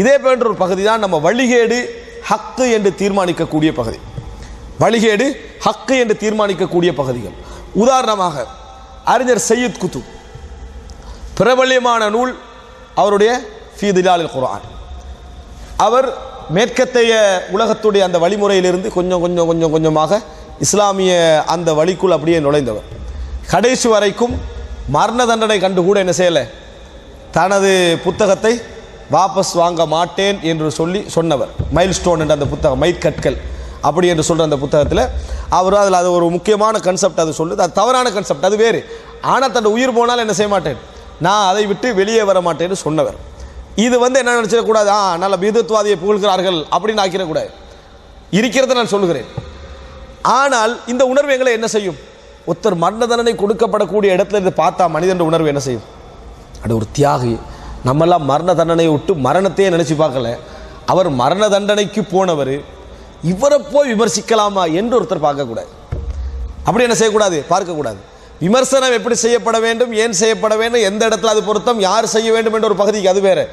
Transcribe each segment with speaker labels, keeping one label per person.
Speaker 1: இதே போன்ற ஒரு பகுதி தான் நம்ம வழிகேடு ஹக்கு என்று தீர்மானிக்கக்கூடிய பகுதி. வழிகேடு ஹக்கு என்று தீர்மானிக்கக்கூடிய பகுதிகள். உதாரணமாக அறிஞர் சையத் குத்துப் பிரபல்யமான நூல் அவருடைய ஃபீ திலாலில் குர்ஆன். அவர் மேற்கத்தைய உலகத்துடைய அந்த வழிமுறையிலிருந்து கொஞ்சமாக இஸ்லாமிய அந்த வழிக்குள் அப்படியே நுழைந்தவர். கடைசி வரைக்கும் மரண தண்டனை கண்டு கூட என்ன செய்யலை, தனது புத்தகத்தை வாபஸ் வாங்க மாட்டேன் என்று சொன்னவர். மைல் ஸ்டோன் என்ற அந்த புத்தகம், மைற்கற்கள் அப்படி என்று சொல்கிற அந்த புத்தகத்தில் அவர் அதில் அது ஒரு முக்கியமான கன்செப்ட் அது சொல்லுது. அது தவறான கன்செப்ட், அது வேறு. ஆனால் தன் உயிர் போனால் என்ன செய்ய மாட்டேன், நான் அதை விட்டு வெளியே வர மாட்டேன்னு சொன்னவர். இது என்ன நினச்சிடக்கூடாது, நல்ல பிதத்வாதியை புகழ்கிறார்கள் அப்படின்னு ஆக்கிடக்கூடாது, இருக்கிறத நான் சொல்லுகிறேன். ஆனால் இந்த உணர்வு எங்களை என்ன செய்யும், ஒருத்தர் மரண தண்டனை கொடுக்கப்படக்கூடிய இடத்துல இருந்து பார்த்தா மனிதன் உணர்வு என்ன செய்யும், அது ஒரு தியாகி. நம்மெல்லாம் மரண தண்டனையை விட்டு மரணத்தையே நினச்சி பார்க்கல. அவர் மரண தண்டனைக்கு போனவர், இவரை போய் விமர்சிக்கலாமா என்று ஒருத்தர் பார்க்கக்கூடாது. அப்படி என்ன செய்யக்கூடாது, பார்க்கக்கூடாது. விமர்சனம் எப்படி செய்யப்பட வேண்டும், ஏன் செய்யப்பட வேண்டும், எந்த இடத்துல அது பொருத்தம், யார் செய்ய வேண்டும் என்ற ஒரு பகுதிக்கு அது வேறு.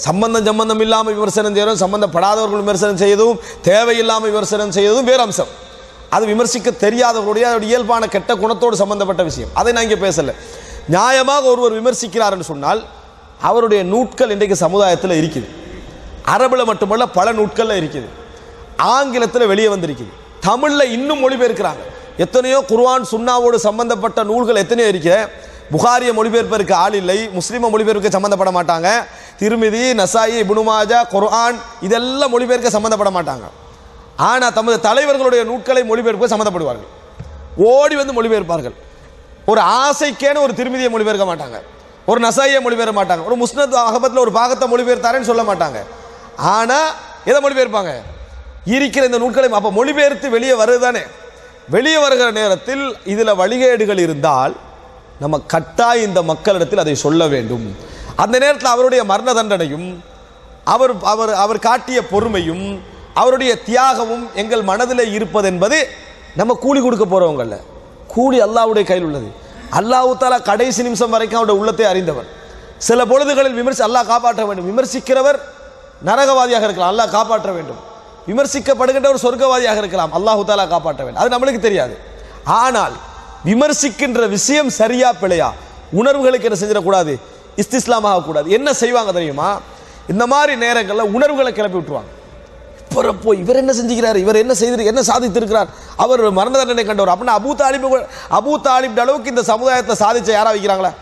Speaker 1: சம்பந்தம் இல்லாமல் விமர்சனம் செய்யறதும், சம்பந்தப்படாதவர்கள் விமர்சனம் செய்யதும், தேவையில்லாமல் விமர்சனம் செய்யறதும் வேறு அம்சம். அது விமர்சிக்க தெரியாதவர்களுடைய இயல்பான கெட்ட குணத்தோடு சம்பந்தப்பட்ட விஷயம். அதை நான் இங்கே பேசலை. நியாயமாக ஒருவர் விமர்சிக்கிறார் என்று சொன்னால் அவருடைய நூட்கள் இன்றைக்கு சமுதாயத்தில் இருக்குது. அரபில் மட்டுமல்ல பல நூட்களில் இருக்குது. ஆங்கிலத்தில் வெளியே வந்திருக்குது. தமிழில் இன்னும் மொழிபெயர்க்கிறாங்க. எத்தனையோ குர்ஆன் சுன்னாவோடு சம்பந்தப்பட்ட நூல்கள் எத்தனையோ இருக்கிற. புகாரிய மொழிபெயர்ப்பதற்கு ஆள் இல்லை, முஸ்லீமை மொழிபெயர்க்க சம்மந்தப்பட மாட்டாங்க. திருமிதி, நசாயி, இப்னு மாஜா, குர்ஆன் இதெல்லாம் மொழிபெயர்க்க சம்மந்தப்பட மாட்டாங்க. ஆனால் தமது தலைவர்களுடைய நூட்களை மொழிபெயர்க்க சம்மந்தப்படுவார்கள். ஓடி வந்து மொழிபெயர்ப்பார்கள். ஒரு ஆசைக்கேன ஒரு திருமதியை மொழிபெயர்க்க மாட்டாங்க, ஒரு நசாயை மொழிபெயர்க்க மாட்டாங்க, ஒரு முஸ்னத் அஹமத்தில் ஒரு பாகத்தை மொழிபெயர்த்தாரேன்னு சொல்ல மாட்டாங்க. ஆனால் எதை மொழிபெயர்ப்பாங்க, இருக்கிற இந்த நூட்களை. அப்போ மொழிபெயர்த்து வெளியே வருது தானே. வெளியே வருகிற நேரத்தில் இதில் வழிகேடுகள் இருந்தால் நம்ம கட்டாய இந்த மக்களிடத்தில் அதை சொல்ல வேண்டும். அந்த நேரத்தில் அவருடைய மரண தண்டனையும் அவர் அவர் அவர் காட்டிய பொறுமையும் அவருடைய தியாகமும் எங்கள் மனதில் இருப்பது என்பது நம்ம கூலி கொடுக்க போகிறவங்கள. கூலி அல்லாஹ்வுடைய கையில் உள்ளது. அல்லாஹ் தஆலா கடைசி நிமிஷம் வரைக்கும் அவருடைய உள்ளத்தை அறிந்தவர். சில பொழுதுகளில் அல்லாஹ் காப்பாற்ற வேண்டும். விமர்சிக்கிறவர் நரகவாதியாக இருக்கலாம், அல்லாஹ் காப்பாற்ற வேண்டும். விமர்சிக்கப்படுகின்றவர் சொர்க்கவாதியாக இருக்கலாம், அல்லாஹ் தஆலா காப்பாற்ற வேண்டும். அது நம்மளுக்கு தெரியாது. ஆனால் விமர்சிக்கின்ற விஷயம் சரியா பிழையா, உணர்வுகளுக்கு என்ன செஞ்சிடக்கூடாது, இஸ்திஸ்லாம் ஆகக்கூடாது. என்ன செய்வாங்க தெரியுமா, இந்த மாதிரி நேரங்களில் உணர்வுகளை கிளப்பி விட்டுருவாங்க. போய் இவர் என்ன செஞ்சுக்கிறார், இவர் என்ன செய்து என்ன சாதித்திருக்கிறார், அவர் மரண தண்டனை கண்டவர் அப்படின்னா அபூ தாலிப் அளவுக்கு இந்த சமுதாயத்தை சாதிச்ச யாரா வைக்கிறாங்களா,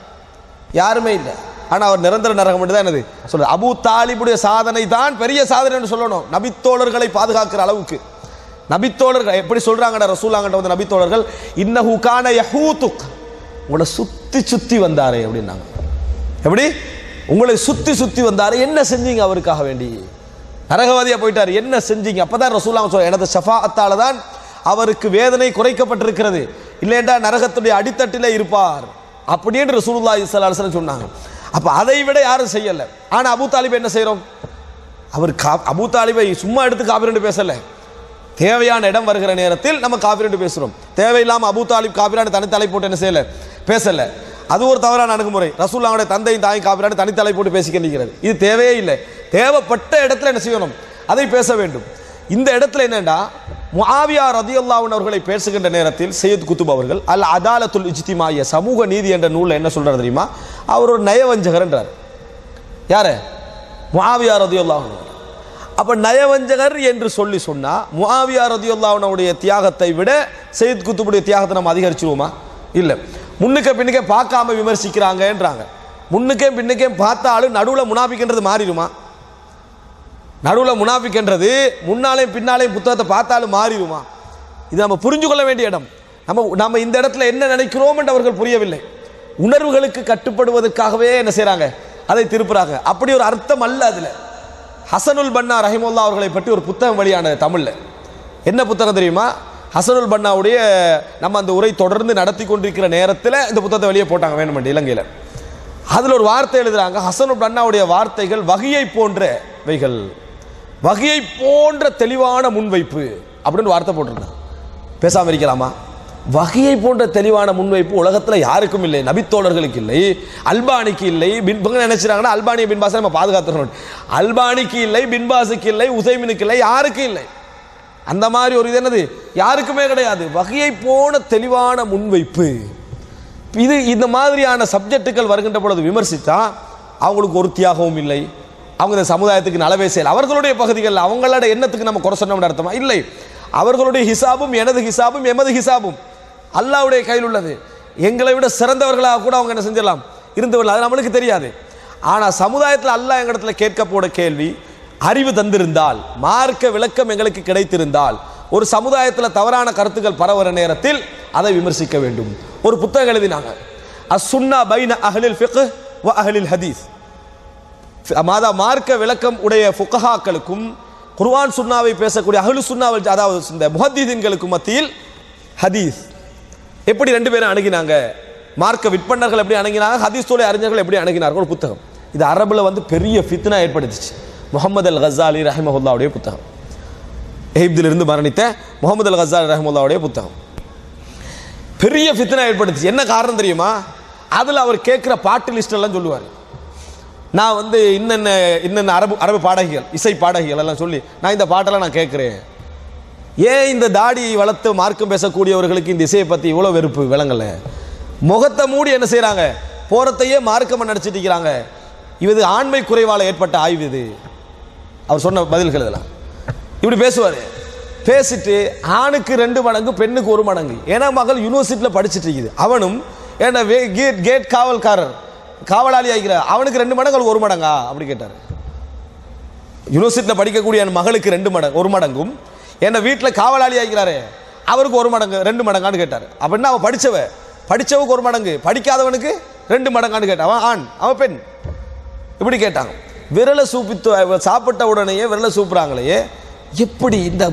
Speaker 1: யாருமே இல்லை. ஆனால் அவர் நிரந்தர நரகம் மட்டும் தான் என்னது சொல்ற. அபூ தாலிபுடைய சாதனை தான் பெரிய சாதனை என்று சொல்லணும். நபித்தோழர்களை பாதுகாக்கிற அளவுக்கு. நபித்தோழர்கள் எப்படி சொல்றாங்கடா, ரசூலுல்லாஹ்கிட்ட வந்து நபித்தோழர்கள் இன்னஹு கான யஹூதுக், உங்களை சுத்தி சுத்தி வந்தாரே அப்படின்னாங்க. எப்படி உங்களை சுத்தி சுத்தி வந்தாரே, என்ன செஞ்சீங்க அவருக்காக வேண்டி, நரகவாதியா போயிட்டார், என்ன செஞ்சீங்க. அப்பதான் ரசூலுல்லாஹ் சொல்றாங்க, எனது ஷஃபாஅத்தால தான் அவருக்கு வேதனை குறைக்கப்பட்டிருக்கிறது, இல்லையென்றா நரகத்துடைய அடித்தட்டிலே இருப்பார் அப்படின்னு ரசூலுல்லாஹி ஸல்லல்லாஹு அலைஹி வஸல்லம் சொன்னாங்க. அப்ப அதை விட யாரும் செய்யல. ஆனா அபூ தாலிப் என்ன செய்யறோம், அவர் அபூ தாலிபை சும்மா எடுத்து காபிர் என்று பேசல. தேவையான இடம் வருகிற நேரத்தில் நம்ம காபிர் என்று பேசுறோம். தேவையில்லாம அபூ தாலிப் காபிரான தனித்தலை போட்டு என்ன செய்யல, பேசல. அது ஒரு தவறான அணுகுமுறை. ரசூலுல்லாஹ்வுடைய தந்தையும் தாயும் காபிரான தனித்தலை போட்டு பேசிக்க நிற்கிறது. இது தேவையே இல்லை. தேவைப்பட்ட இடத்துல என்ன செய்யணும், அதை பேச வேண்டும். இந்த இடத்துல என்னன்னா, முஆவியா ரலியல்லாஹு அன்ஹு அவர்களை பேசுகின்ற நேரத்தில் சையத் குத்துப் அவர்கள் அல் அதாலத்துல் இஜ்திமாய்யா, சமூக நீதி என்ற நூலில் என்ன சொல்றாரு தெரியுமா, அவர் ஒரு நயவஞ்சகர் என்றார். யாரு, முஆவியா ரலியல்லாஹு அன்ஹு. அப்ப நயவஞ்சகர் என்று சொன்னா முஆவியா ரலியல்லாஹு அன்ஹுடைய தியாகத்தை விட சையத் குத்துபுடைய தியாகத்தை நம்ம அதிகரிச்சிருவோமா? இல்லை. முன்னுக்க பின்னுக்கே பார்க்காம விமர்சிக்கிறாங்கன்றாங்க. முன்னுக்கே பின்னுக்கே பார்த்தாலும் நடுவில் முனாஃபிக்ன்றது மாறிடுமா? நடுவில் முனாஃபிக்ன்றது முன்னாலேயும் பின்னாலேயும் புத்தகத்தை பார்த்தாலும் மாறிடுமா? இது நம்ம புரிஞ்சு கொள்ள வேண்டிய இடம். நம்ம இந்த இடத்துல என்ன நினைக்கிறோம் என்று அவர்கள் புரியவில்லை. உணர்வுகளுக்கு கட்டுப்படுவதற்காகவே என்ன செய்கிறாங்க, அதை திருப்புறாங்க. அப்படி ஒரு அர்த்தம் அல்ல அதில். ஹசனுல் பன்னா ரஹிமுல்லா அவர்களை பற்றி ஒரு புத்தகம் வெளியானது தமிழில். என்ன புத்தகம் தெரியுமா, ஹசனுல் பன்னாவுடைய நம்ம அந்த உரை தொடர்ந்து நடத்தி கொண்டிருக்கிற நேரத்தில் இந்த புத்தகத்தை வெளியே போட்டாங்க வேணுமென்று இலங்கையில். அதில் ஒரு வார்த்தை எழுதுறாங்க, ஹசனுல் பன்னாவுடைய வார்த்தைகள் வகியை போன்றவைகள், வகியை போன்ற தெளிவான முன்வைப்பு அப்படின்னு வார்த்தை போட்டிருந்தாங்க. பேசாமல் இருக்கலாமா? வகையை போன்ற தெளிவான முன்வைப்பு உலகத்தில் யாருக்கும் இல்லை. நபித்தோழர்களுக்கு இல்லை, அல்பானிக்கு இல்லை. நினைச்சாங்கன்னா அல்பானிய பின்பாஸை நம்ம பாதுகாத்துறோம். அல்பானிக்கு இல்லை, பின்பாஸுக்கு இல்லை, உசைமினுக்கு இல்லை, யாருக்கும் இல்லை. அந்த மாதிரி ஒரு இது என்னது யாருக்குமே கிடையாது. வகையை போன தெளிவான முன்வைப்பு. இது இந்த மாதிரியான சப்ஜெக்டுகள் வருகின்ற பொழுது விமர்சித்தா அவங்களுக்கு ஒரு தியாகமும் இல்லை, அவங்க இந்த சமுதாயத்துக்கு நலவே செய்யலை. அவர்களுடைய பகுதிகளில் அவங்களோட எண்ணத்துக்கு நம்ம குறை சொன்னோம்னு அர்த்தமா இல்லை. அவர்களுடைய ஹிசாபும் எனது ஹிசாபும் எமது ஹிசாபும் அல்லாஹ்வுடைய கையில் உள்ளது. எங்களை விட சிறந்தவர்களாக கூட அவங்க என்ன செஞ்சிடலாம், இருந்து விடலாம். அது நம்மளுக்கு தெரியாது. ஆனால் சமுதாயத்தில் அல்லாஹ் எங்களிடத்துல கேட்க போட கேள்வி, அறிவு தந்திருந்தால், மார்க்க விளக்கம் எங்களுக்கு கிடைத்திருந்தால், ஒரு சமுதாயத்தில் தவறான கருத்துக்கள் பரவுற நேரத்தில் அதை விமர்சிக்க வேண்டும். ஒரு புத்தகம் எழுதினாங்க, அஸ்ஸுன்னா பைன அஹ்லில் ஃபிக்ஹ் வ அஹ்லில் ஹதீஸ். மார்க்க விளக்கம் உடைய ஃபுகஹாக்களுக்கும் குர்ஆன் சுன்னாவை பேசக்கூடிய அஹ்லு சுன்னாவல், அதாவது இந்த முஹத்திதீன்களுக்கும் மத்தியில் ஹதீஸ் எப்படி ரெண்டு பேரும் அணுகினாங்க, மார்க்க விற்பனர்கள் எப்படி அணுகினாங்க, ஹதீஸ் தோலை அறிஞர்கள் எப்படி அணுகினார்கள். ஒரு புத்தகம். இது அரபில் வந்து பெரிய ஃபித்னா ஏற்படுத்திச்சு. முஹம்மது அல் கஸாலி ரஹிமஹுல்லாவுடைய புத்தகம், எகிப்திலிருந்து மரணித்த முஹம்மது அல் கஸாலி ரஹிமஹுல்லாவுடைய புத்தகம். பெரிய ஃபித்னா ஏற்படுத்திச்சு. என்ன காரணம் தெரியுமா? அதில் அவர் கேட்குற பாட்டு லிஸ்ட் எல்லாம் சொல்லுவார். நான் வந்து இன்னென்ன அரபு பாடகிகள், இசை பாடகிகள் எல்லாம் சொல்லி நான் இந்த பாட்டெல்லாம் நான் கேட்குறேன். ஏன் இந்த தாடி வளர்த்து மார்க்கம் பேசக்கூடியவர்களுக்கு இந்த இசையை பற்றி இவ்வளோ வெறுப்பு விளங்கலை? முகத்தை மூடி என்ன செய்கிறாங்க, போரத்தையே மார்க்கமாக நடிச்சிட்டு இருக்கிறாங்க. இது ஆண்மை குறைவால் ஏற்பட்ட ஆய்வு. இது அவர் சொன்ன பதில்கள் இதெல்லாம். இப்படி பேசுவார். பேசிட்டு ஆணுக்கு 2 மடங்கு பெண்ணுக்கு 1 மடங்கு. ஏன்னா மகள் யூனிவர்சிட்டியில் படிச்சுட்டு இருக்குது, அவனும் ஏன்னா கேட் காவல்காரர் காவலாளி ஆகிக்கிறார், அவனுக்கு 2 மடங்கு 1 மடங்கா அப்படி கேட்டார். யூனிவர்சிட்டியில் படிக்கக்கூடிய என் மகளுக்கு 2 மடங்கு 1 மடங்கும், என்ன வீட்டில் காவலாளி ஆகிறாரு அவருக்கு 1 மடங்கு 2 மடங்கான்னு கேட்டார். அப்படின்னா அவன் படித்தவனுக்கு 1 மடங்கு, படிக்காதவனுக்கு 2 மடங்கான்னு கேட்டான். அவன் ஆண், அவன் பெண். இப்படி கேட்டாங்க. விரலை சூப்பித்து சாப்பிட்ட உடனேயே விரலை சூப்புறாங்களே, எப்படி இந்த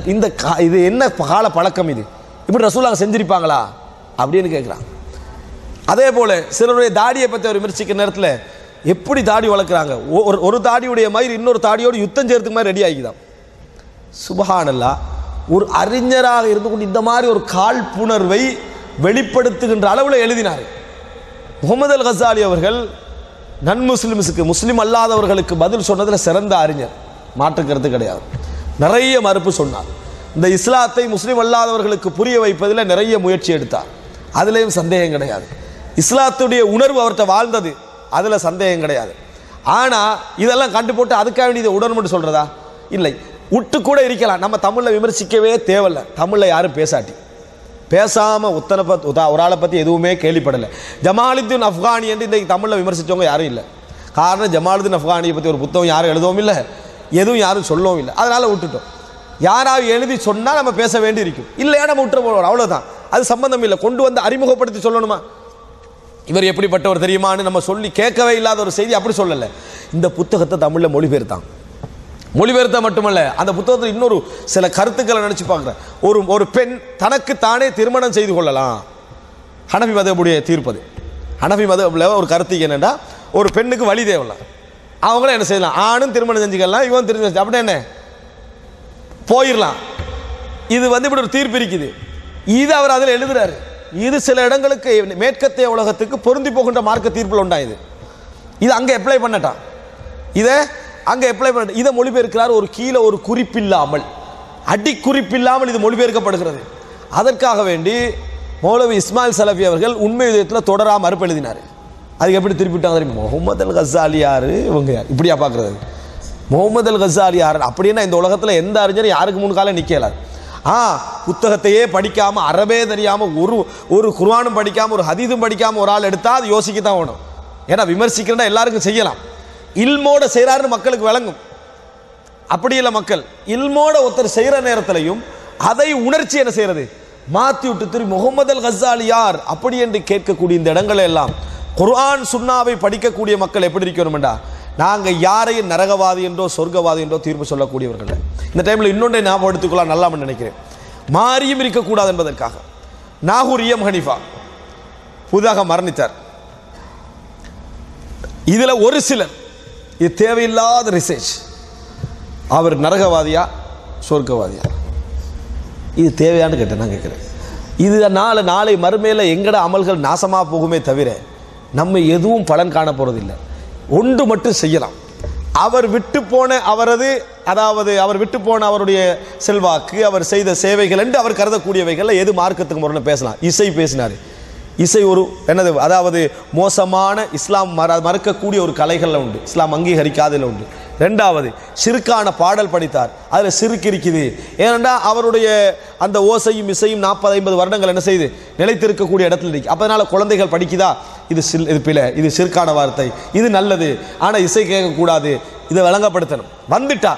Speaker 1: இது என்ன கால பழக்கம்? இது இப்படி ரசூலுல்லாஹ் செஞ்சிருப்பாங்களா அப்படின்னு கேட்குறாங்க. அதே போல சிலருடைய தாடியை பற்றி அவர் விமர்சிக்கிற நேரத்தில் எப்படி தாடி வளர்க்குறாங்க, ஒரு தாடியுடைய மாதிரி இன்னொரு தாடியோடு யுத்தம் செய்யறதுக்கு மாதிரி ரெடி ஆகிதான். சுப்ஹானல்லாஹ். ஒரு அறிஞராக இருந்து கொண்டு இந்த மாதிரி ஒரு காழ்ப்புணர்வை வெளிப்படுத்துகின்ற அளவில் எழுதினார். முஹம்மது அல் கஸாலி அவர்கள் நன்முஸ்லிம்ஸுக்கு, முஸ்லீம் அல்லாதவர்களுக்கு பதில் சொன்னதில் சிறந்த அறிஞர், மாற்றுக்கிறது கிடையாது. நிறைய மறுப்பு சொன்னார். இந்த இஸ்லாத்தை முஸ்லீம் அல்லாதவர்களுக்கு புரிய வைப்பதில் நிறைய முயற்சி எடுத்தார். அதுலேயும் சந்தேகம் கிடையாது. இஸ்லாத்துடைய உணர்வு அவர்கிட்ட வாழ்ந்தது, அதில் சந்தேகம் கிடையாது. ஆனால் இதெல்லாம் கண்டு போட்டு அதுக்காக வேண்டிய இதை உடன்மட்டு சொல்கிறதா? இல்லை. விட்டு கூட இருக்கலாம். நம்ம தமிழில் விமர்சிக்கவே தேவையில்லை. தமிழில் யாரும் பேசாமல் ஒரு ஆளை பற்றி எதுவுமே கேள்விப்படலை. ஜமாலுத்தீன் அஃப்கானி என்று இன்றைக்கு தமிழில் விமர்சித்தவங்க யாரும் இல்லை. காரணம், ஜமாலுத்தீன் அஃப்கானியை பற்றி ஒரு புத்தகம் யாரும் எழுதவும் இல்லை, எதுவும் யாரும் சொல்லவும் இல்லை. அதனால் விட்டுட்டோம். யாராவது எழுதி சொன்னால் நம்ம பேச வேண்டி இருக்கும், இல்லையா நம்ம விட்டுற போகிறோம், அவ்வளோதான். அது சம்பந்தம் இல்லை. கொண்டு வந்து அறிமுகப்படுத்தி சொல்லணுமா, இவர் எப்படிப்பட்டவர் தெரியுமான்னு நம்ம சொல்லி கேட்கவே இல்லாத ஒரு செய்தி அப்படி சொல்லலை. இந்த புத்தகத்தை தமிழில் மொழிபெயர்த்த மட்டுமல்ல, அந்த புத்தகத்தில் இன்னொரு சில கருத்துக்களை நினச்சி பார்க்குறேன். ஒரு பெண் தனக்கு தானே திருமணம் செய்து கொள்ளலாம். ஹனஃபி மதபுடைய தீர்ப்பது. ஹனஃபி மதபில் ஒரு கருத்து என்னென்னா, ஒரு பெண்ணுக்கு வழி தேவையில்லை, அவங்களும் என்ன செய்யலாம், ஆணும் திருமணம் செஞ்சுக்கலாம், இவன் திருமணம் அப்படி என்ன போயிடலாம். இது வந்து இப்படி ஒரு தீர்ப்பு இருக்குது. இது அவர் அதில் எழுதுறாரு. இது சில இடங்களுக்கு மேற்கத்திய உலகத்துக்கு பொருந்தி போகின்ற மார்க்க தீர்ப்பில் உண்டாயுது. இது அங்கே அப்ளை பண்ணட்டான், இதை அங்கே அப்ளை பண்ண, இதை மொழிபெயர்க்கிறார். ஒரு கீழே ஒரு குறிப்பில்லாமல், அடிக்குறிப்பில்லாமல் இது மொழிபெயர்க்கப்படுகிறது. அதற்காக வேண்டி மௌலவி இஸ்மாயில் சலஃபி அவர்கள் உண்மை விதத்தில் தொடரா மறுப்பு எழுதினார். அதுக்கு எப்படி திருப்பிட்டாங்க தெரியும்? முஹம்மது அல் கஸாலி யார், இவங்க யார், இப்படியா பார்க்குறது? முஹம்மது அல் கஸாலி யார் அப்படின்னா இந்த உலகத்தில் எந்த அறிஞரும் யாருக்கு முன்காலம் நிற்கலாது. புத்தகத்தையே படிக்காமல், அரபே தெரியாமல், ஒரு குர்ஆனும் படிக்காமல், ஒரு ஹதீஸும் படிக்காமல் ஒரு ஆள் எடுத்தால் அது யோசிக்கத்தான் வேணும். ஏன்னா விமர்சிக்கிறேன்னா எல்லாருக்கும் செய்யலாம். இல்மோட செய்கிறாருன்னு மக்களுக்கு விளங்கும். அப்படி இல்லை, மக்கள் இல்மோட ஒருத்தர் செய்கிற நேரத்திலையும் அதை உணர்ச்சி என்ன செய்கிறது, மாற்றி விட்டு திரும்பி முஹம்மது அல் கஸாலி யார் அப்படி என்று கேட்கக்கூடிய இந்த இடங்கள் எல்லாம் குர்ஆன் சுன்னாவை படிக்கக்கூடிய மக்கள் எப்படி இருக்கணும்டா, நாங்கள் யாரையும் நரகவாதி என்றோ சொர்க்கவாதி என்றோ தீர்ப்பு சொல்லக்கூடியவர்கள். இந்த டைமில் இன்னொன்றை ஞாபகம் எடுத்துக்கொள்ள நல்லா நினைக்கிறேன். மாறியும் இருக்கக்கூடாது என்பதற்காக நாகூர் இஎம் ஹனீஃபா புதிதாக மரணித்தார். இதில் ஒரு சிலர், இது தேவையில்லாத ரிசர்ச், அவர் நரகவாதியா சொர்க்கவாதியா, இது தேவையானு கேட்டேன். நான் கேட்குறேன், இது நாளை மறுமையில் எங்கட அமல்கள் நாசமாக போகுமே தவிர நம்ம எதுவும் பலன் காண போகிறதில்லை. ஒன்று மட்டும் செய்யலாம். அவர் விட்டு போன அவர் விட்டு போன அவருடைய செல்வாக்கு, அவர் செய்த சேவைகள் என்று அவர் கருதக்கூடியவைகள் எது மார்க்கத்துக்கு முறையில் பேசலாம். இசை பேசினார். இசை ஒரு என்னது, அதாவது மோசமான இஸ்லாம் மறுக்கக்கூடிய ஒரு கலைகளில் உண்டு, இஸ்லாம் அங்கீகரிக்காததில் உண்டு. ரெண்டாவது ஷிர்கான பாடல் படித்தார், அதில் ஷிர்க் இருக்குது. ஏனென்றால் அவருடைய அந்த ஓசையும் இசையும் 40-50 வருடங்கள் என்ன செய்து நிலைத்திருக்கக்கூடிய இடத்துல இருக்கு. அப்போ அதனால் குழந்தைகள் படிக்குதா, இது பிழை, இது ஷிர்கான வார்த்தை, இது நல்லது, ஆனால் இசை கேட்கக்கூடாது, இதை விளங்கப்படுத்தணும். வந்துட்டா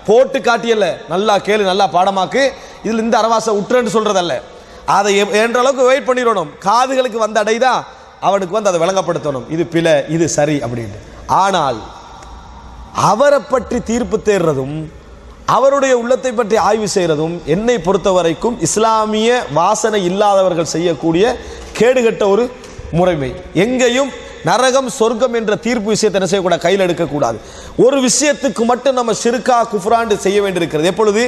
Speaker 1: போட்டு காட்டியல்ல, நல்லா கேளு, நல்லா பாடமாக்கு, இதில் இந்த அரவாசை உற்றுன்னு சொல்கிறதல்ல, அதை என்ற அளவுக்கு வெயிட் பண்ணிடணும். காதுகளுக்கு வந்த அடைதான் அவனுக்கு வந்து அதை விளங்கப்படுத்தணும், இது பிழை, இது சரி அப்படின்ட்டு. ஆனால் அவரை பற்றி தீர்ப்பு தேடுறதும் அவருடைய உள்ளத்தை பற்றி ஆய்வு செய்கிறதும் என்னை பொறுத்த வரைக்கும் இஸ்லாமிய வாசனை இல்லாதவர்கள் செய்யக்கூடிய கேடுகட்ட ஒரு முறைமை. எங்கேயும் நரகம் சொர்க்கம் என்ற தீர்ப்பு விஷயத்தை என்ன செய்யக்கூடாது, கையில் எடுக்கக்கூடாது. ஒரு விஷயத்துக்கு மட்டும் நம்ம ஷிர்கா குஃப்ரான் செய்ய வேண்டியிருக்கிறது. எப்பொழுது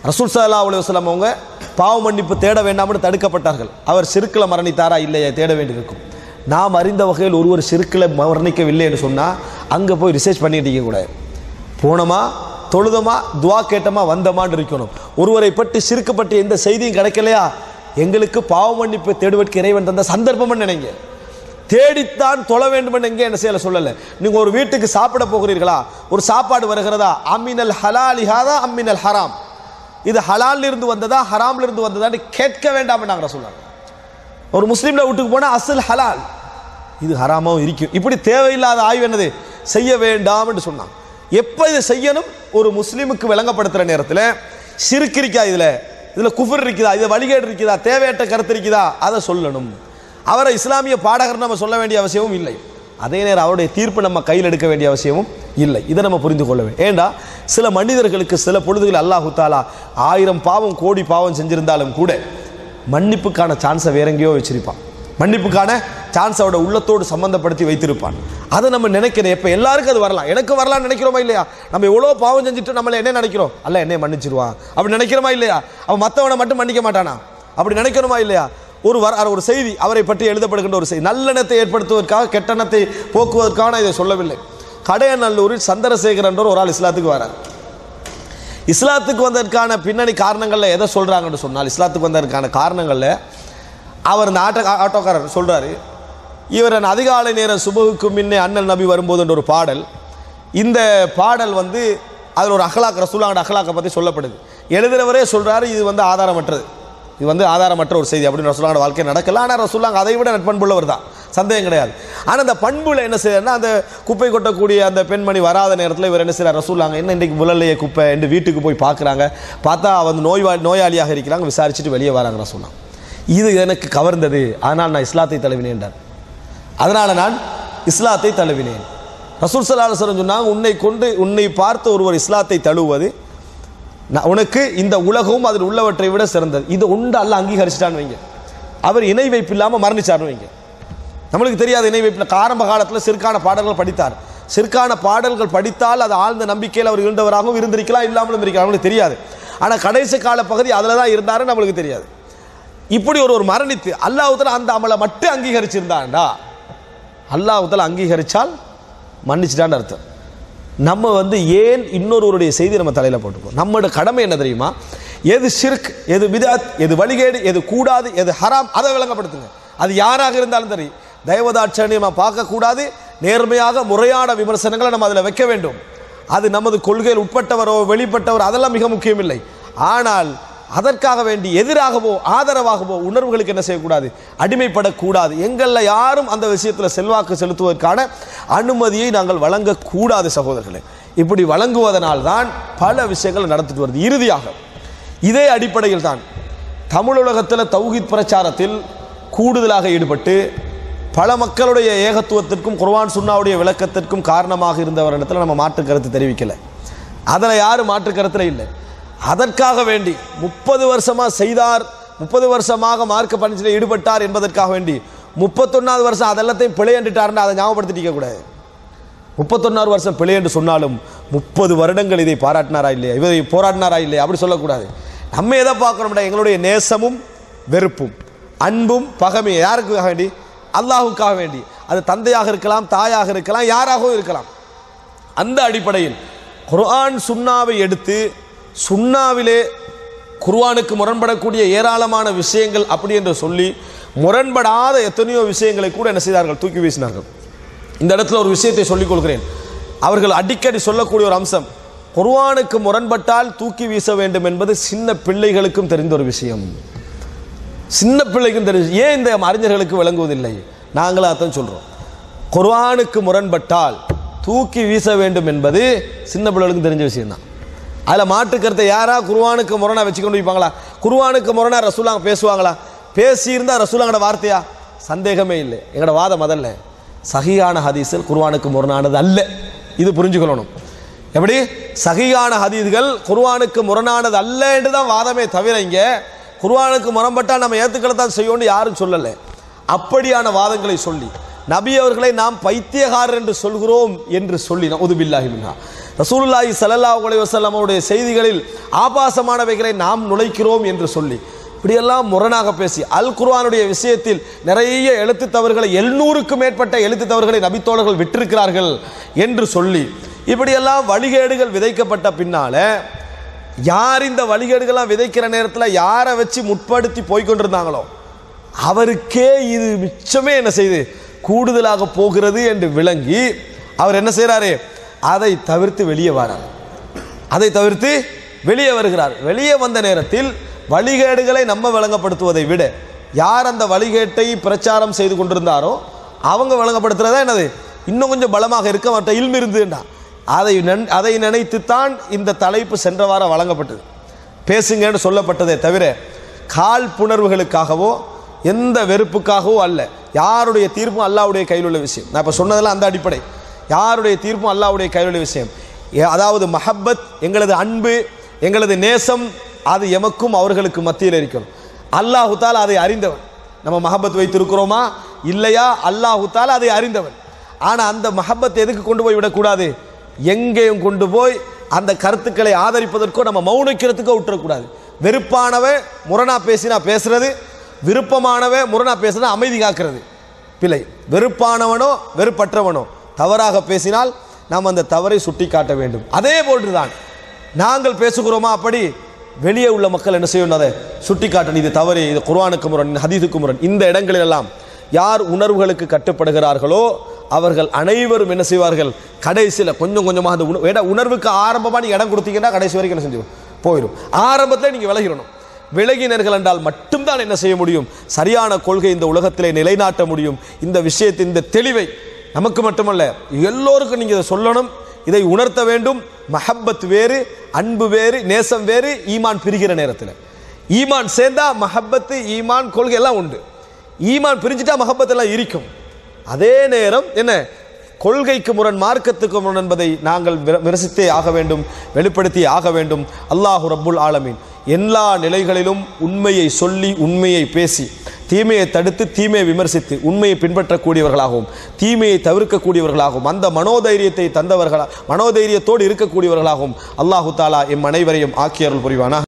Speaker 1: ரசூல் ஸல்லல்லாஹு அலைஹி வஸல்லம் அவங்க பாவ மன்னிப்பு தேட வேண்டாம்னு தடுக்கப்பட்டார்கள். அவர் ஷிர்கில் மரணித்தாரா இல்லையா, தேட வேண்டியிருக்கும். நாம் அறிந்த வகையில் ஒருவர் ஷிர்கில் மரணிக்கவில்லை என்று சொன்னால் அங்கே போய் ரிசர்ச் பண்ணிட்டு இருக்கக்கூடாது. போனோமா, தொழுதமா, துவா கேட்டமா, வந்தமான்னு இருக்கணும். ஒருவரை பற்றி ஷிர்க் பற்றி எந்த செய்தியும் கிடைக்கலையா, எங்களுக்கு பாவ மன்னிப்பு தேடுவதற்கு இறைவன் தந்த சந்தர்ப்பம்னு நினைங்க. தேடித்தான் தொழ வேண்டும் எங்கே என்ன செய்யல சொல்லலை. நீங்கள் ஒரு வீட்டுக்கு சாப்பிட போகிறீர்களா, ஒரு சாப்பாடு வருகிறதா, அம்மினல் ஹலாலி ஹாதா அம்மினல் ஹராம், இது ஹலால் இருந்து வந்ததா ஹராம்ல இருந்து வந்ததான்னு கேட்க வேண்டாம் நாங்கள் சொல்லுவாங்க. ஒரு முஸ்லீம்ல வீட்டுக்கு போனால் அசல் ஹலால், இது ஹராமாவும் இருக்கும். இப்படி தேவையில்லாத ஆய்வு என்னது செய்ய வேண்டாம் என்று சொன்னான். எப்போ இதை செய்யணும், ஒரு முஸ்லீமுக்கு விளங்கப்படுத்துகிற நேரத்தில் ஷிர்க் இருக்கா, இதில் குஃபர் இருக்குதா, இதில் வழிகேடு இருக்குதா, தேவையற்ற கருத்து இருக்குதா, அதை சொல்லணும். அவரை இஸ்லாமிய பாடகர் நம்ம சொல்ல வேண்டிய அவசியமும் இல்லை. அதே நேரம் அவருடைய தீர்ப்பு நம்ம கையில் எடுக்க வேண்டிய அவசியமும் இல்லை. இதை நம்ம புரிந்து கொள்ள வேண்டும். ஏண்டா சில மனிதர்களுக்கு சில பொழுதுகள் அல்லாஹு தாலா 1000 பாவம் கோடி பாவம் செஞ்சிருந்தாலும் கூட மன்னிப்புக்கான சான்ஸை வேற எங்கேயோ வச்சிருப்பான். மன்னிப்புக்கான சான்ஸ் அவரோட உள்ளத்தோடு சம்பந்தப்படுத்தி வைத்திருப்பான். அதை நம்ம நினைக்கிறேன். எப்போ எல்லாருக்கும் அது வரலாம், எனக்கு வரலாம்னு நினைக்கிறோமா இல்லையா? நம்ம எவ்வளோ பாவம் செஞ்சுட்டு நம்மளை என்ன நினைக்கிறோம், அல்ல என்னை மன்னிச்சிருவான் அப்படி நினைக்கிறோமா இல்லையா? அவன் மற்றவனை மட்டும் மன்னிக்க மாட்டானா, அப்படி நினைக்கிறோமா இல்லையா? ஒரு செய்தி அவரை பற்றி எழுதப்படுகின்ற ஒரு செய்தி, நல்லெண்ணத்தை ஏற்படுத்துவதற்காக கெட்டெண்ணத்தை போக்குவதற்கான இதை சொல்லவில்லை. கடையநல்லூரில் சந்திரசேகர் என்ற ஒரு ஆள் இஸ்லாத்துக்கு வரார். இஸ்லாத்துக்கு வந்ததற்கான பின்னணி காரணங்களில் எதை சொல்கிறாங்கன்னு சொன்னால், இஸ்லாத்துக்கு வந்ததற்கான காரணங்களில் அவர் இந்த ஆட்டோக்காரர் சொல்கிறாரு, இவர் அதிகாலை நேரம் சுபகுக்கு முன்னே அண்ணல் நபி வரும்போது என்ற ஒரு பாடல், இந்த பாடல் வந்து அதில் ஒரு அஹ்லாக், ரசூலுல்லாஹ்வோட அஹ்லாக்கை பற்றி சொல்லப்படுது. எழுதுகிறவரே சொல்கிறாரு இது வந்து ஆதாரமற்றது, இது வந்து ஆதாரமற்ற ஒரு செய்தி அப்படின்னு ரசூலுல்லாஹ்வோட வாழ்க்கை நடக்கல. ஆனால் ரசூலுல்லாஹ் அதை விட நட்பண்புள்ளவர் தான், சந்தேகம் கிடையாது. ஆனால் அந்த பண்புல என்ன செய்யறதுன்னா, அந்த குப்பை கொட்டக்கூடிய அந்த பெண்மணி வராத நேரத்தில் இவர் என்ன செய்யறார், ரசூலுல்லாஹ் என்ன இன்றைக்கு முழலையே குப்பை என்று வீட்டுக்கு போய் பார்க்குறாங்க. பார்த்தா வந்து நோயாளியாக இருக்கிறாங்க. விசாரிச்சுட்டு வெளியே வராங்க. ரசூலுல்லாஹ் இது எனக்கு கவர்ந்தது, அதனால் நான் இஸ்லாத்தை தழுவினேன் என்றார். அதனால் நான் இஸ்லாத்தை தழுவினேன். ரசூல் ஸல்லல்லாஹு அலைஹி வஸல்லம் சொன்னாங்க, உன்னை பார்த்து ஒருவர் இஸ்லாத்தை தழுவுவது உனக்கு இந்த உலகமும் அதில் உள்ளவற்றை விட சிறந்தது. இது உண்டு அல்ல அங்கீகரிச்சிட்டான்னு வைங்க. அவர் இணை வைப்பு இல்லாமல் மரணிச்சார்னு வைங்க. நம்மளுக்கு தெரியாது இணை வைப்பில். ஆரம்ப காலத்தில் சிற்கான பாடல்கள் படித்தார். சிற்கான பாடல்கள் படித்தால் அது ஆழ்ந்த நம்பிக்கையில் அவர் இருந்தவராகவும் இருந்திருக்கலாம், இல்லாமலும் இருக்கலாம், நம்மளுக்கு தெரியாது. ஆனால் கடைசி கால பகுதி அதில் தான் இருந்தாருன்னு நம்மளுக்கு தெரியாது. இப்படி ஒரு மரணித்து அல்லாஹ்வுத்தாலா அந்த அமலை மட்டும் அங்கீகரிச்சிருந்தாண்டா, அல்லாஹ்வுத்தாலா அங்கீகரித்தால் மன்னிச்சிட்டான்னு அர்த்தம். நம்ம வந்து ஏன் இன்னொருவருடைய செய்தி நம்ம தலையில் போட்டுப்போம்? நம்மளோட கடமை என்ன தெரியுமா? எது ஷிர்க், எது பித்அத், எது வழிகேடு, எது கூடாது, எது ஹராம், அதை விளங்கப்படுத்துங்க. அது யாராக இருந்தாலும் சரி, தயவதாட்சணியமாக பார்க்கக்கூடாது. நேர்மையாக முறையான விமர்சனங்களை நம்ம அதில் வைக்க வேண்டும். அது நமது கொள்கையில் உட்பட்டவரோ வெளிப்பட்டவரோ அதெல்லாம் மிக முக்கியமில்லை. ஆனால் அதற்காக வேண்டி எதிராகவோ ஆதரவாகவோ உணர்வுகளுக்கு என்ன செய்யக்கூடாது, அடிமைப்படக்கூடாது. எங்களில் யாரும் அந்த விஷயத்தில் செல்வாக்கு செலுத்துவதற்கான அனுமதியை நாங்கள் வழங்கக்கூடாது சகோதரர்களே. இப்படி வழங்குவதனால்தான் பல விஷயங்கள் நடந்துட்டு வருது. இறுதியாக இதே அடிப்படையில் தான் தமிழுலகத்தில் தௌஹீத் பிரச்சாரத்தில் கூடுதலாக ஈடுபட்டு பல மக்களுடைய ஏகத்துவத்திற்கும் குர்ஆன் சுன்னாவுடைய விளக்கத்திற்கும் காரணமாக இருந்தவரிடத்தில் நம்ம மாற்று கருத்து தெரிவிக்கலை. அதில் யாரும் மாற்று கருத்தில் இல்லை. அதற்காக வேண்டி 30 வருஷமாக செய்தார், 30 வருஷமாக மார்க்க பணியில் ஈடுபட்டார் என்பதற்காக வேண்டி 31வது வருஷம் அதெல்லாத்தையும் பிழை என்றுட்டாருன்னு அதை ஞாபகப்படுத்திக்க கூடாது. 31 வருஷம் பிழை என்று சொன்னாலும் 30 வருடங்கள் இதை பாராட்டினாரா இல்லையா, இதை போராடினாரா இல்லையா அப்படி சொல்லக்கூடாது. நம்ம எதை பார்க்கணும்டா, எங்களுடைய நேசமும் வெறுப்பும், அன்பும் பகைமையும் யாருக்காக வேண்டி? அல்லாஹுக்காக வேண்டி. அது தந்தையாக இருக்கலாம், தாயாக இருக்கலாம், யாராகவும் இருக்கலாம். அந்த அடிப்படையில் குர்ஆன் சுன்னாவை எடுத்து சுன்னாவிலே குர்ஆனுக்கு முரண்படக்கூடிய ஏராளமான விஷயங்கள் அப்படி என்று சொல்லி முரண்படாத எத்தனையோ விஷயங்களை கூட என்ன செய்தார்கள்? தூக்கி வீசினார்கள். இந்த இடத்துல ஒரு விஷயத்தை சொல்லிக் கொள்கிறேன். அவர்கள் அடிக்கடி சொல்லக்கூடிய ஒரு அம்சம், குர்ஆனுக்கு முரண்பட்டால் தூக்கி வீச வேண்டும் என்பது சின்ன பிள்ளைகளுக்கும் தெரிந்த ஒரு விஷயம். சின்ன பிள்ளைக்கும் தெரிஞ்சு ஏன் இந்த அறிஞர்களுக்கு விளங்குவதில்லை? நாங்களாக தான் சொல்கிறோம். குர்ஆனுக்கு முரண்பட்டால் தூக்கி வீச வேண்டும் என்பது சின்ன பிள்ளைகளுக்கும் தெரிஞ்ச விஷயம்தான். அதில் மாற்றுக்கருத்தை யாரா குர்ஆனுக்கு முரணா வச்சுக்கொண்டு வைப்பாங்களா? குர்ஆனுக்கு முரணா ரசூலுல்லாஹ் பேசுவாங்களா? பேசியிருந்தால் ரசூலுல்லாஹோட வார்த்தையா? சந்தேகமே இல்லை. எங்களோட வாதம் அதல்ல, சஹீஹான ஹதீஸில் குர்ஆனுக்கு முரணானது அல்ல. இது புரிஞ்சுக்கொள்ளணும். எப்படி சஹீஹான ஹதீஸ்கள் குர்ஆனுக்கு முரணானது அல்ல என்று தான் வாதமே தவிர இங்கே குர்ஆனுக்கு முரண்பட்டால் நம்ம ஏற்றுக்கொள்ளத்தான் செய்யணும்னு யாரும் சொல்லலை. அப்படியான வாதங்களை சொல்லி நபி அவர்களை நாம் பைத்தியகாரர் என்று சொல்கிறோம் என்று சொல்லி நஊது பில்லாஹி மின்ஹா, ரசூலுல்லாஹி ஸல்லல்லாஹு அலைஹி வஸல்லம் அவருடைய செய்திகளில் ஆபாசமானவைகளை நாம் நுழைக்கிறோம் என்று சொல்லி இப்படியெல்லாம் முரணாக பேசி அல் குர்ஆனுடைய விஷயத்தில் நிறைய எழுத்து தவறுகளை 700க்கும் மேற்பட்ட எழுத்து தவறுகளை நபித்தோழர்கள் விட்டிருக்கிறார்கள் என்று சொல்லி இப்படியெல்லாம் வழிகேடுகள் விதைக்கப்பட்ட பின்னால யார் இந்த வழிகேடுகள்லாம் விதைக்கிற நேரத்தில் யாரை வச்சு முற்படுத்தி போய்கொண்டிருந்தாங்களோ அவருக்கே இது மிச்சமே என்ன செய்து கூடுதலாக போகிறது என்று விளங்கி அவர் என்ன செய்கிறாரு? அதை தவிர்த்து வெளியே வரார். அதை தவிர்த்து வெளியே வருகிறார். வெளியே வந்த நேரத்தில் வழிகேடுகளை நம்ம விளங்கப்படுத்துவதை விட யார் அந்த வழிகேட்டை பிரச்சாரம் செய்து கொண்டிருந்தாரோ அவங்க விளங்கப்படுத்துறதா என்னது இன்னும் கொஞ்சம் பலமாக இருக்க மாட்ட இல்மு இருந்துண்டா அதை நினைத்துத்தான் இந்த தலைப்பு சென்ற வாரம் வழங்கப்பட்டது. பேசுங்கன்னு சொல்லப்பட்டதே தவிர காழ்ப்புணர்வுகளுக்காகவோ எந்த வெறுப்புக்காகவோ அல்ல. யாருடைய தீர்ப்பும் அல்லாஹ்வுடைய கையில் உள்ள விஷயம். நான் இப்போ சொன்னதெல்லாம் அந்த அடிப்படை. யாருடைய தீர்ப்பும் அல்லாஹ்வுடைய கையில் உள்ள விஷயம். அதாவது மஹப்பத், எங்களது அன்பு, எங்களது நேசம், அது எமக்கும் அவர்களுக்கு மத்தியில் இருக்கணும். அல்லாஹு தாலா அதை அறிந்தவன். நம்ம மஹப்பத் வைத்திருக்கிறோமா இல்லையா, அல்லாஹு தாலா அதை அறிந்தவன். ஆனால் அந்த மஹப்பத் எதுக்கு கொண்டு போய் விடக்கூடாது? எங்கேயும் கொண்டு போய் அந்த கருத்துக்களை ஆதரிப்பதற்கோ நம்ம மௌனிக்கிறதுக்கோ விட்டுறக்கூடாது. வெறுப்பானவன் முரணா பேசினா பேசுறது, விருப்பமானவன் முரணா பேசினா அமைதி காக்கிறது பிழை. வெறுப்பானவனோ வெறுப்பற்றவனோ தவறாக பேசினால் நாம் அந்த தவறை சுட்டி காட்ட வேண்டும். அதே போன்றுதான் நாங்கள் பேசுகிறோமா அப்படி வெளியே உள்ள மக்கள் என்ன செய்யணும்? அதை சுட்டி காட்டணும். இது தவறு, இது குர்ஆனுக்கு முரண், ஹதீஸுக்கு முரண். இந்த இடங்களிலெல்லாம் யார் உணர்வுகளுக்கு கட்டுப்படுகிறார்களோ அவர்கள் அனைவரும் என்ன செய்வார்கள்? கடைசியில் கொஞ்சம் கொஞ்சமாக அந்த உணர்வுக்கு ஆரம்பமாக நீங்கள் இடம் கொடுத்தீங்கன்னா கடைசி வரைக்கும் என்ன செஞ்சு போயிடும். ஆரம்பத்தில் நீங்கள் விலகிடணும். விலகினர்கள் என்றால் மட்டும்தான் என்ன செய்ய முடியும்? சரியான கொள்கை இந்த உலகத்திலே நிலைநாட்ட முடியும். இந்த விஷயத்தின் இந்த தெளிவை நமக்கு மட்டுமல்ல எல்லோருக்கும் நீங்கள் இதை சொல்லணும், இதை உணர்த்த வேண்டும். மஹப்பத் வேறு, அன்பு வேறு, நேசம் வேறு. ஈமான் பிரிகிற நேரத்தில் ஈமான் சேர்ந்தா மஹப்பத்து, ஈமான், கொள்கை எல்லாம் உண்டு. ஈமான் பிரிஞ்சுட்டா மஹப்பத் எல்லாம் இருக்கும். அதே நேரம் என்ன கொள்கைக்கு முரண், மார்க்கத்துக்கு முரண் என்பதை நாங்கள் விமர்சித்தே ஆக வேண்டும், வெளிப்படுத்தி ஆக வேண்டும். அல்லாஹு ரப்புல் ஆலமீன் எல்லா நிலைகளிலும் உண்மையை சொல்லி உண்மையை பேசி தீமையை தடுத்து தீமையை விமர்சித்து உண்மையை பின்பற்றக்கூடியவர்களாகவும் தீமையை தவிர்க்கக்கூடியவர்களாகவும் அந்த மனோதைரியத்தை தந்தவர்களா மனோதைரியத்தோடு இருக்கக்கூடியவர்களாகவும் அல்லாஹு தாலா எம் அனைவரையும் ஆக்கி அருள் புரிவானா.